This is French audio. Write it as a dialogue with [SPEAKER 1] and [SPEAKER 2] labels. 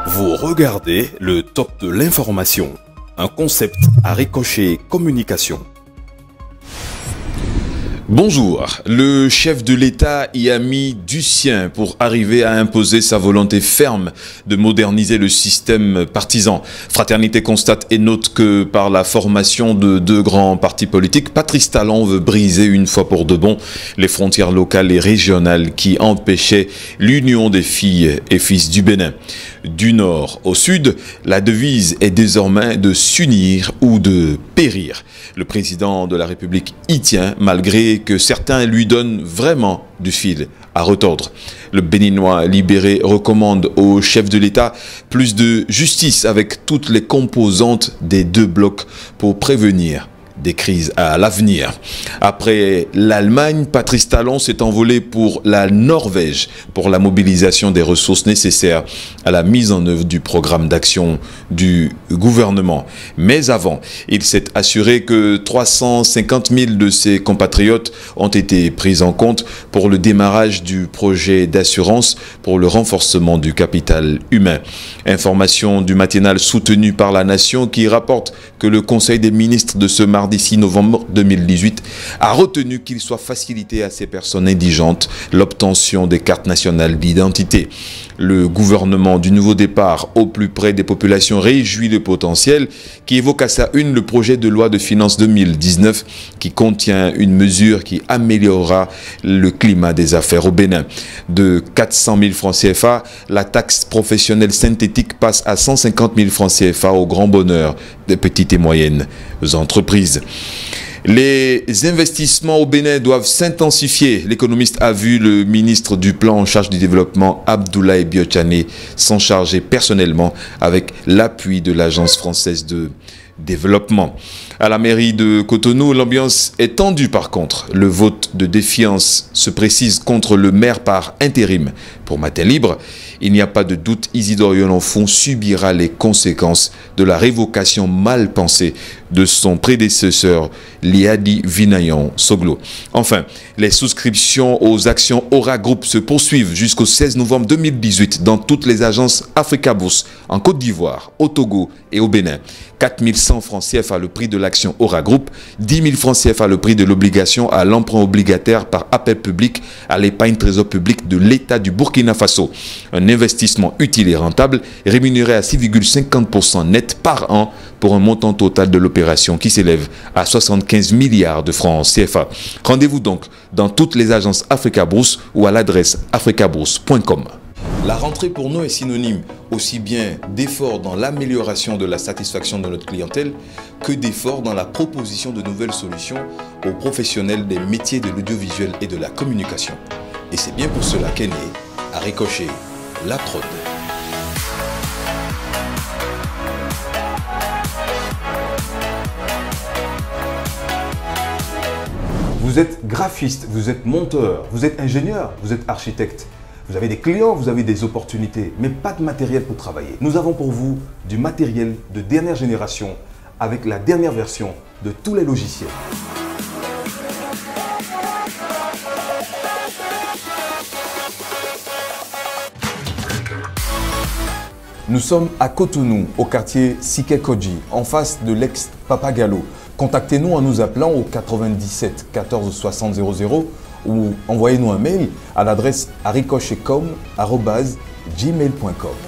[SPEAKER 1] Vous regardez le top de l'information, un concept à Ricochet Communication.
[SPEAKER 2] Bonjour, le chef de l'État y a mis du sien pour arriver à imposer sa volonté ferme de moderniser le système partisan. Fraternité constate et note que par la formation de deux grands partis politiques, Patrice Talon veut briser une fois pour de bon les frontières locales et régionales qui empêchaient l'union des filles et fils du Bénin. Du nord au sud, la devise est désormais de s'unir ou de périr. Le président de la République y tient malgré que certains lui donnent vraiment du fil à retordre. Le Béninois libéré recommande au chef de l'État plus de justice avec toutes les composantes des deux blocs pour prévenir des crises à l'avenir. Après l'Allemagne, Patrice Talon s'est envolé pour la Norvège pour la mobilisation des ressources nécessaires à la mise en œuvre du programme d'action du gouvernement. Mais avant, il s'est assuré que 350 000 de ses compatriotes ont été pris en compte pour le démarrage du projet d'assurance pour le renforcement du capital humain. Information du matinal soutenu par La Nation qui rapporte que le Conseil des ministres de ce mardi 6 novembre 2018 a retenu qu'il soit facilité à ces personnes indigentes l'obtention des cartes nationales d'identité. Le gouvernement du nouveau départ au plus près des populations réjouit le potentiel qui évoque à sa une le projet de loi de finances 2019 qui contient une mesure qui améliorera le climat des affaires au Bénin. De 400 000 francs CFA, la taxe professionnelle synthétique passe à 150 000 francs CFA au grand bonheur des petites et moyennes entreprises. Les investissements au Bénin doivent s'intensifier. L'économiste a vu le ministre du Plan en charge du développement, Abdoulaye Biotchané, s'en charger personnellement avec l'appui de l'Agence française de développement. À la mairie de Cotonou, l'ambiance est tendue par contre. Le vote de défiance se précise contre le maire par intérim. Pour Matin Libre, il n'y a pas de doute, Isidore Yononfon subira les conséquences de la révocation mal pensée de son prédécesseur, Liadi Vinayan Soglo. Enfin, les souscriptions aux actions Aura Group se poursuivent jusqu'au 16 novembre 2018 dans toutes les agences Africa Bourse, en Côte d'Ivoire, au Togo et au Bénin. 4 100 francs CFA le prix de l'action Aura Group, 10 000 francs CFA le prix de l'obligation à l'emprunt obligataire par appel public à l'épargne trésor public de l'État du Burkina Faso. Un investissement utile et rentable rémunéré à 6,50% net par an pour un montant total de l'opération qui s'élève à 75 milliards de francs CFA. Rendez-vous donc dans toutes les agences Africa Bourse ou à l'adresse africabourse.com. La rentrée pour nous est synonyme aussi bien d'efforts dans l'amélioration de la satisfaction de notre clientèle que d'efforts dans la proposition de nouvelles solutions aux professionnels des métiers de l'audiovisuel et de la communication. Et c'est bien pour cela qu'est né, à Ricochet, la prod.
[SPEAKER 3] Vous êtes graphiste, vous êtes monteur, vous êtes ingénieur, vous êtes architecte. Vous avez des clients, vous avez des opportunités, mais pas de matériel pour travailler. Nous avons pour vous du matériel de dernière génération avec la dernière version de tous les logiciels. Nous sommes à Cotonou, au quartier Sikekoji, en face de l'ex-Papagalo. Contactez-nous en nous appelant au 97 14 60 00 ou envoyez-nous un mail à l'adresse aricochetcom@gmail.com.